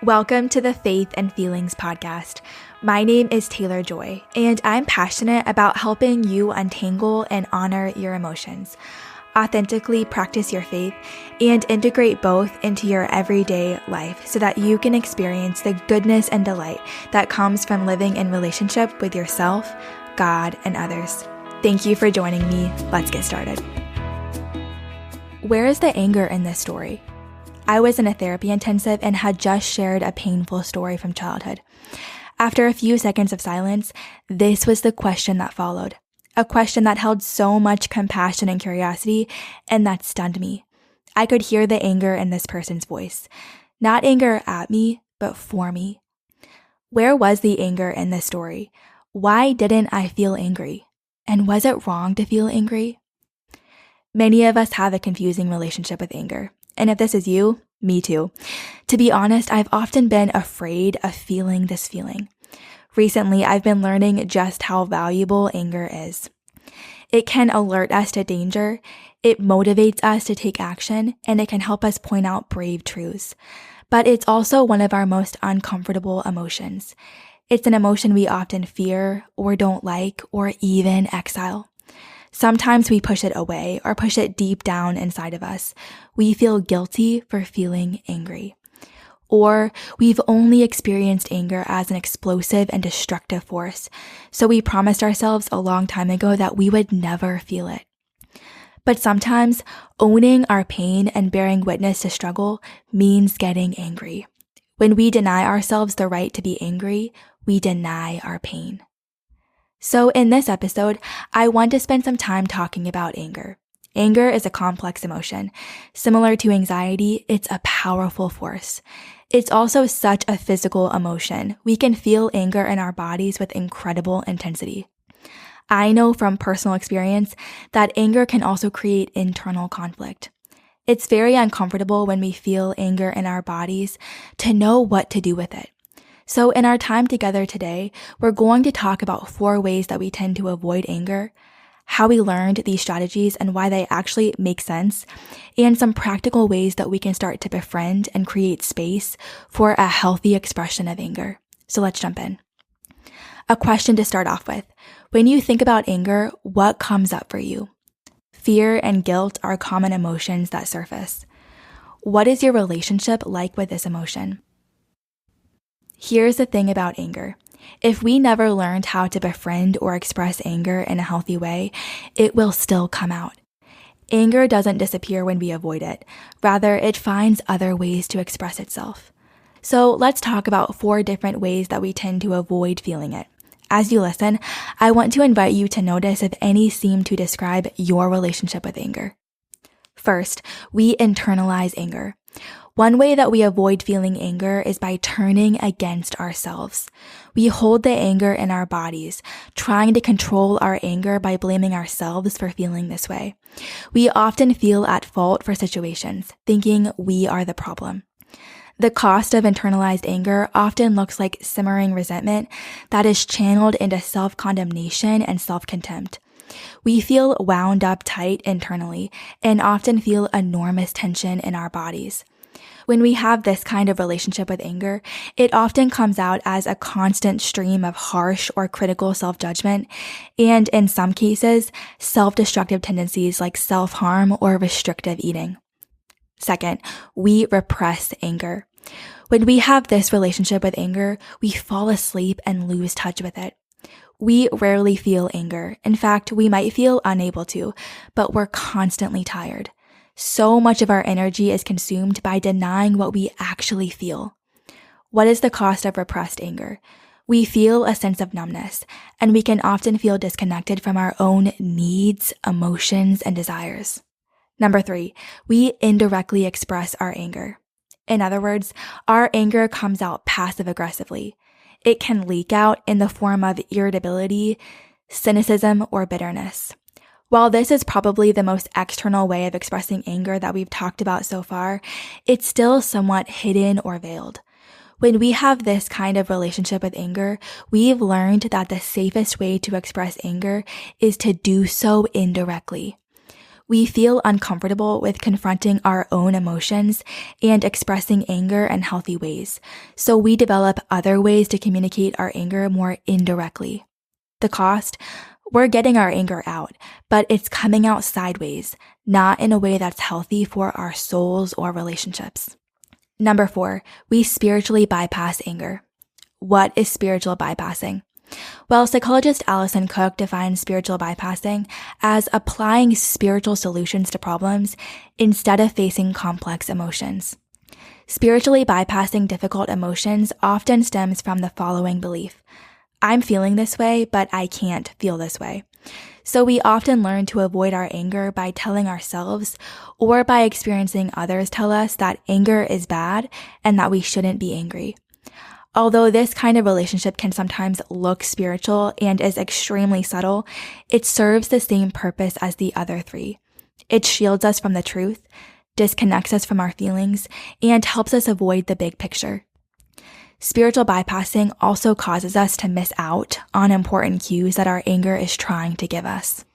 Welcome to the Faith and Feelings podcast. My name is Taylor Joy, and I'm passionate about helping you untangle and honor your emotions, authentically practice your faith, and integrate both into your everyday life so that you can experience the goodness and delight that comes from living in relationship with yourself, God, and others. Thank you for joining me. Let's get started. Where is the anger in this story? I was in a therapy intensive and had just shared a painful story from childhood. After a few seconds of silence, this was the question that followed. A question that held so much compassion and curiosity, and that stunned me. I could hear the anger in this person's voice. Not anger at me, but for me. Where was the anger in this story? Why didn't I feel angry? And was it wrong to feel angry? Many of us have a confusing relationship with anger. And if this is you, me too. To be honest, I've often been afraid of feeling this feeling. Recently, I've been learning just how valuable anger is. It can alert us to danger, it motivates us to take action, and it can help us point out brave truths. But it's also one of our most uncomfortable emotions. It's an emotion we often fear or don't like or even exile. Sometimes we push it away or push it deep down inside of us. We feel guilty for feeling angry. Or we've only experienced anger as an explosive and destructive force, so we promised ourselves a long time ago that we would never feel it. But sometimes owning our pain and bearing witness to struggle means getting angry. When we deny ourselves the right to be angry, we deny our pain. So in this episode, I want to spend some time talking about anger. Anger is a complex emotion. Similar to anxiety, it's a powerful force. It's also such a physical emotion. We can feel anger in our bodies with incredible intensity. I know from personal experience that anger can also create internal conflict. It's very uncomfortable when we feel anger in our bodies to know what to do with it. So in our time together today, we're going to talk about 4 ways that we tend to avoid anger, how we learned these strategies and why they actually make sense, and some practical ways that we can start to befriend and create space for a healthy expression of anger. So let's jump in. A question to start off with. When you think about anger, what comes up for you? Fear and guilt are common emotions that surface. What is your relationship like with this emotion? Here's the thing about anger. If we never learned how to befriend or express anger in a healthy way, it will still come out. Anger doesn't disappear when we avoid it. Rather, it finds other ways to express itself. So let's talk about 4 different ways that we tend to avoid feeling it. As you listen, I want to invite you to notice if any seem to describe your relationship with anger. First, we internalize anger. One way that we avoid feeling anger is by turning against ourselves. We hold the anger in our bodies, trying to control our anger by blaming ourselves for feeling this way. We often feel at fault for situations, thinking we are the problem. The cost of internalized anger often looks like simmering resentment that is channeled into self-condemnation and self-contempt. We feel wound up tight internally and often feel enormous tension in our bodies. When we have this kind of relationship with anger, it often comes out as a constant stream of harsh or critical self-judgment, and in some cases, self-destructive tendencies like self-harm or restrictive eating. Second, we repress anger. When we have this relationship with anger, we fall asleep and lose touch with it. We rarely feel anger. In fact, we might feel unable to, but we're constantly tired. So much of our energy is consumed by denying what we actually feel. What is the cost of repressed anger? We feel a sense of numbness, and we can often feel disconnected from our own needs, emotions, and desires. Number 3, we indirectly express our anger. In other words, our anger comes out passive-aggressively. It can leak out in the form of irritability, cynicism, or bitterness. While this is probably the most external way of expressing anger that we've talked about so far, it's still somewhat hidden or veiled. When we have this kind of relationship with anger, we've learned that the safest way to express anger is to do so indirectly. We feel uncomfortable with confronting our own emotions and expressing anger in healthy ways, so we develop other ways to communicate our anger more indirectly. The cost? We're getting our anger out, but it's coming out sideways, not in a way that's healthy for our souls or relationships. Number 4, we spiritually bypass anger. What is spiritual bypassing? Well, psychologist Allison Cook defines spiritual bypassing as applying spiritual solutions to problems instead of facing complex emotions. Spiritually bypassing difficult emotions often stems from the following belief: I'm feeling this way, but I can't feel this way. So we often learn to avoid our anger by telling ourselves or by experiencing others tell us that anger is bad and that we shouldn't be angry. Although this kind of relationship can sometimes look spiritual and is extremely subtle, it serves the same purpose as the other 3. It shields us from the truth, disconnects us from our feelings, and helps us avoid the big picture. Spiritual bypassing also causes us to miss out on important cues that our anger is trying to give us.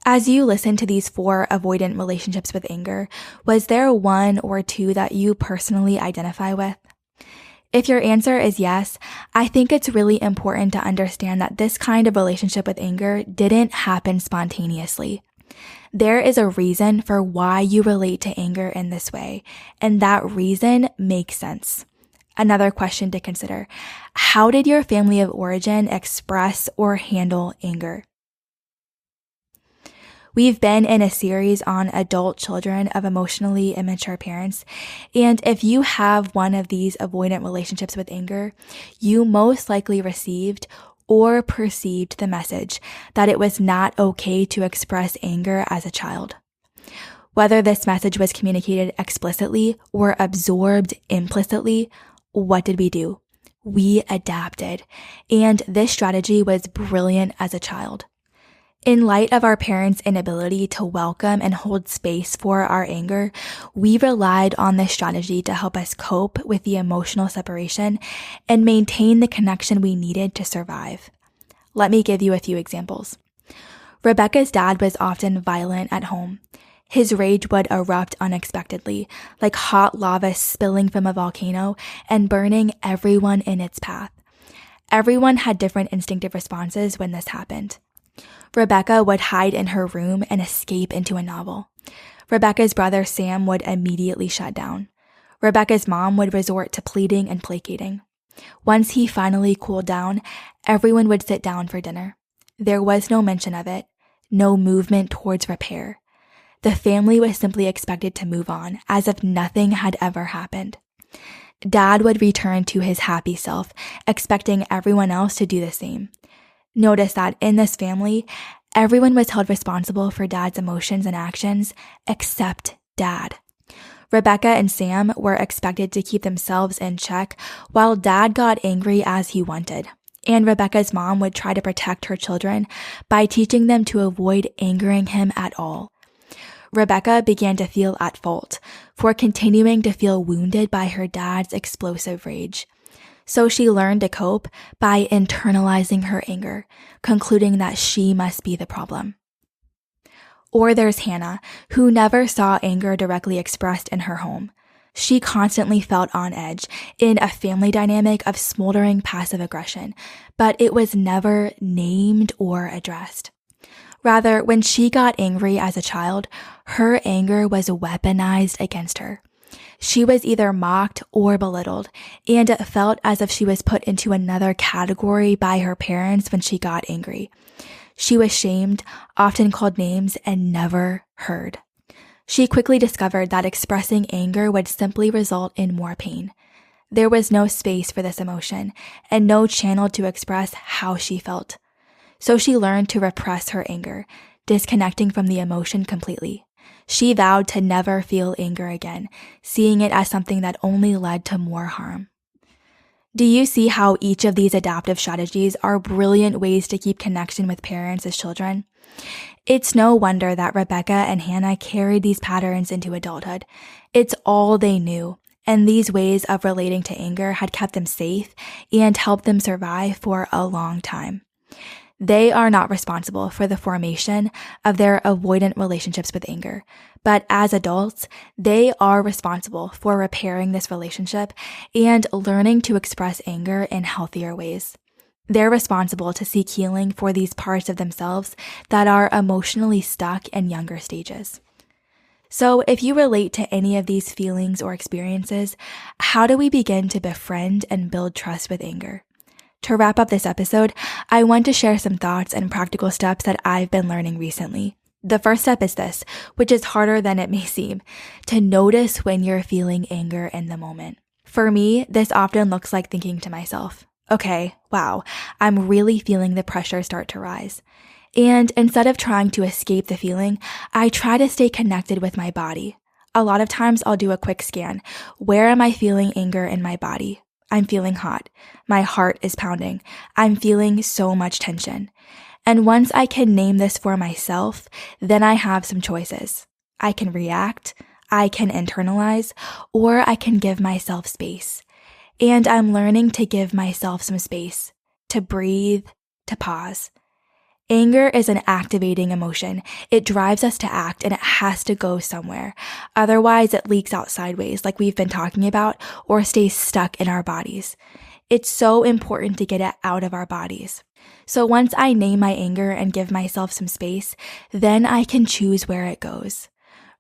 As you listen to these 4 avoidant relationships with anger, was there 1 or 2 that you personally identify with? If your answer is yes, I think it's really important to understand that this kind of relationship with anger didn't happen spontaneously. There is a reason for why you relate to anger in this way, and that reason makes sense. Another question to consider: how did your family of origin express or handle anger? We've been in a series on adult children of emotionally immature parents, and if you have one of these avoidant relationships with anger, you most likely received or perceived the message that it was not okay to express anger as a child. Whether this message was communicated explicitly or absorbed implicitly, what did we do? We adapted, and this strategy was brilliant as a child. In light of our parents' inability to welcome and hold space for our anger, we relied on this strategy to help us cope with the emotional separation and maintain the connection we needed to survive. Let me give you a few examples. Rebecca's dad was often violent at home. His rage would erupt unexpectedly, like hot lava spilling from a volcano and burning everyone in its path. Everyone had different instinctive responses when this happened. Rebecca would hide in her room and escape into a novel. Rebecca's brother Sam would immediately shut down. Rebecca's mom would resort to pleading and placating. Once he finally cooled down, everyone would sit down for dinner. There was no mention of it, no movement towards repair. The family was simply expected to move on, as if nothing had ever happened. Dad would return to his happy self, expecting everyone else to do the same. Notice that in this family, everyone was held responsible for Dad's emotions and actions except Dad. Rebecca and Sam were expected to keep themselves in check while Dad got angry as he wanted. And Rebecca's mom would try to protect her children by teaching them to avoid angering him at all. Rebecca began to feel at fault for continuing to feel wounded by her dad's explosive rage. So she learned to cope by internalizing her anger, concluding that she must be the problem. Or there's Hannah, who never saw anger directly expressed in her home. She constantly felt on edge in a family dynamic of smoldering passive aggression, but it was never named or addressed. Rather, when she got angry as a child, her anger was weaponized against her. She was either mocked or belittled, and it felt as if she was put into another category by her parents when she got angry. She was shamed, often called names, and never heard. She quickly discovered that expressing anger would simply result in more pain. There was no space for this emotion, and no channel to express how she felt. So she learned to repress her anger, disconnecting from the emotion completely. She vowed to never feel anger again, seeing it as something that only led to more harm. Do you see how each of these adaptive strategies are brilliant ways to keep connection with parents as children? It's no wonder that Rebecca and Hannah carried these patterns into adulthood. It's all they knew, and these ways of relating to anger had kept them safe and helped them survive for a long time. They are not responsible for the formation of their avoidant relationships with anger. But as adults, they are responsible for repairing this relationship and learning to express anger in healthier ways. They're responsible to seek healing for these parts of themselves that are emotionally stuck in younger stages. So if you relate to any of these feelings or experiences, how do we begin to befriend and build trust with anger? To wrap up this episode, I want to share some thoughts and practical steps that I've been learning recently. The first step is this, which is harder than it may seem, to notice when you're feeling anger in the moment. For me, this often looks like thinking to myself, okay, wow, I'm really feeling the pressure start to rise. And instead of trying to escape the feeling, I try to stay connected with my body. A lot of times I'll do a quick scan. Where am I feeling anger in my body? I'm feeling hot. My heart is pounding. I'm feeling so much tension. And once I can name this for myself, then I have some choices. I can react, I can internalize, or I can give myself space. And I'm learning to give myself some space, to breathe, to pause. Anger is an activating emotion. It drives us to act and it has to go somewhere. Otherwise, it leaks out sideways like we've been talking about or stays stuck in our bodies. It's so important to get it out of our bodies. So once I name my anger and give myself some space, then I can choose where it goes.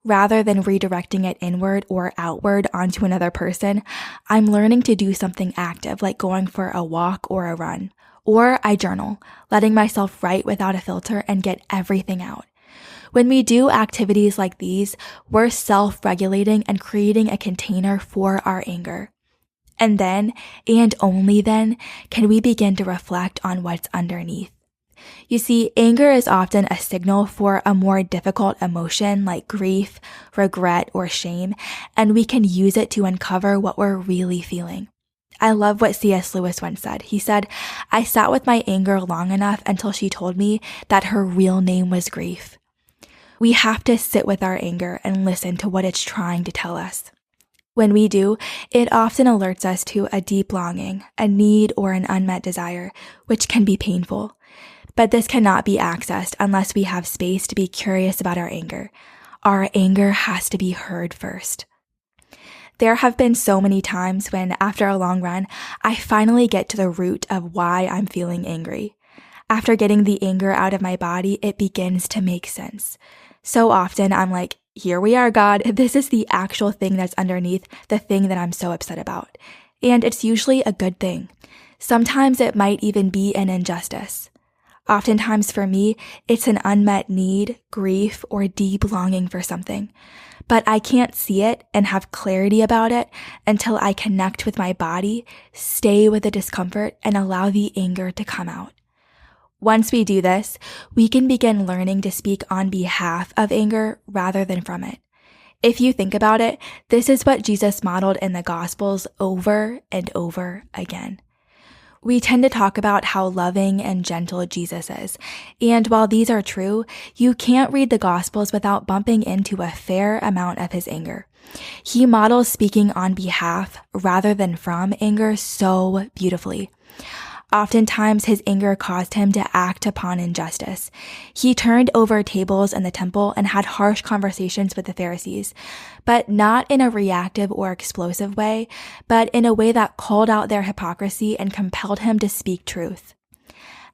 Rather than redirecting it inward or outward onto another person, I'm learning to do something active like going for a walk or a run. Or I journal, letting myself write without a filter and get everything out. When we do activities like these, we're self-regulating and creating a container for our anger. And then, and only then, can we begin to reflect on what's underneath. You see, anger is often a signal for a more difficult emotion like grief, regret, or shame, and we can use it to uncover what we're really feeling. I love what C.S. Lewis once said. He said, I sat with my anger long enough until she told me that her real name was grief. We have to sit with our anger and listen to what it's trying to tell us. When we do, it often alerts us to a deep longing, a need, or an unmet desire, which can be painful. But this cannot be accessed unless we have space to be curious about our anger. Our anger has to be heard first. There have been so many times when, after a long run, I finally get to the root of why I'm feeling angry. After getting the anger out of my body, it begins to make sense. So often I'm like, here we are, God. This is the actual thing that's underneath the thing that I'm so upset about. And it's usually a good thing. Sometimes it might even be an injustice. Oftentimes for me, it's an unmet need, grief, or deep longing for something. But I can't see it and have clarity about it until I connect with my body, stay with the discomfort, and allow the anger to come out. Once we do this, we can begin learning to speak on behalf of anger rather than from it. If you think about it, this is what Jesus modeled in the Gospels over and over again. We tend to talk about how loving and gentle Jesus is, and while these are true, you can't read the Gospels without bumping into a fair amount of his anger. He models speaking on behalf rather than from anger so beautifully. Oftentimes, his anger caused him to act upon injustice. He turned over tables in the temple and had harsh conversations with the Pharisees, but not in a reactive or explosive way, but in a way that called out their hypocrisy and compelled him to speak truth.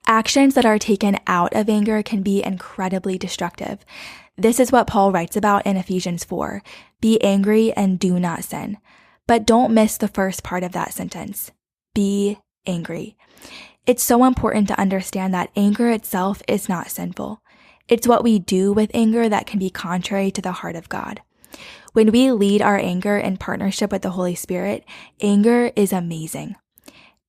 Actions that are taken out of anger can be incredibly destructive. This is what Paul writes about in Ephesians 4. Be angry and do not sin. But don't miss the first part of that sentence. Be angry. It's so important to understand that anger itself is not sinful. It's what we do with anger that can be contrary to the heart of God. When we lead our anger in partnership with the Holy Spirit, anger is amazing.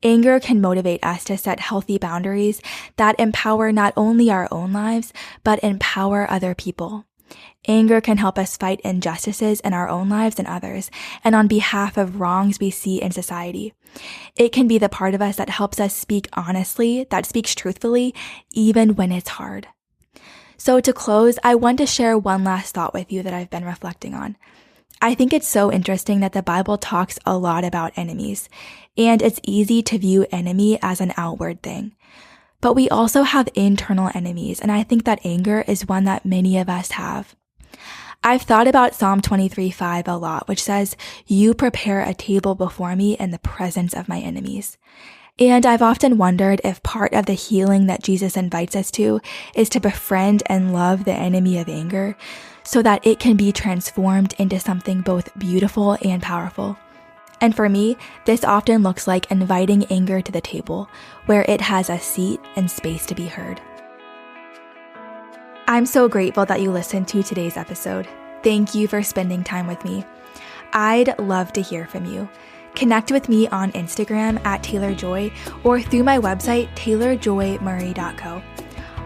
Anger can motivate us to set healthy boundaries that empower not only our own lives, but empower other people. Anger can help us fight injustices in our own lives and others, and on behalf of wrongs we see in society. It can be the part of us that helps us speak honestly, that speaks truthfully, even when it's hard. So to close, I want to share one last thought with you that I've been reflecting on. I think it's so interesting that the Bible talks a lot about enemies, and it's easy to view enemy as an outward thing. But we also have internal enemies, and I think that anger is one that many of us have. I've thought about Psalm 23:5 a lot, which says, "You prepare a table before me in the presence of my enemies." And I've often wondered if part of the healing that Jesus invites us to is to befriend and love the enemy of anger so that it can be transformed into something both beautiful and powerful. And for me, this often looks like inviting anger to the table, where it has a seat and space to be heard. I'm so grateful that you listened to today's episode. Thank you for spending time with me. I'd love to hear from you. Connect with me on Instagram at TaylorJoy or through my website, taylorjoymurray.co.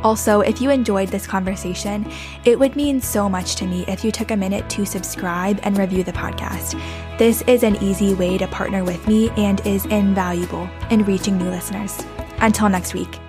Also, if you enjoyed this conversation, it would mean so much to me if you took a minute to subscribe and review the podcast. This is an easy way to partner with me and is invaluable in reaching new listeners. Until next week.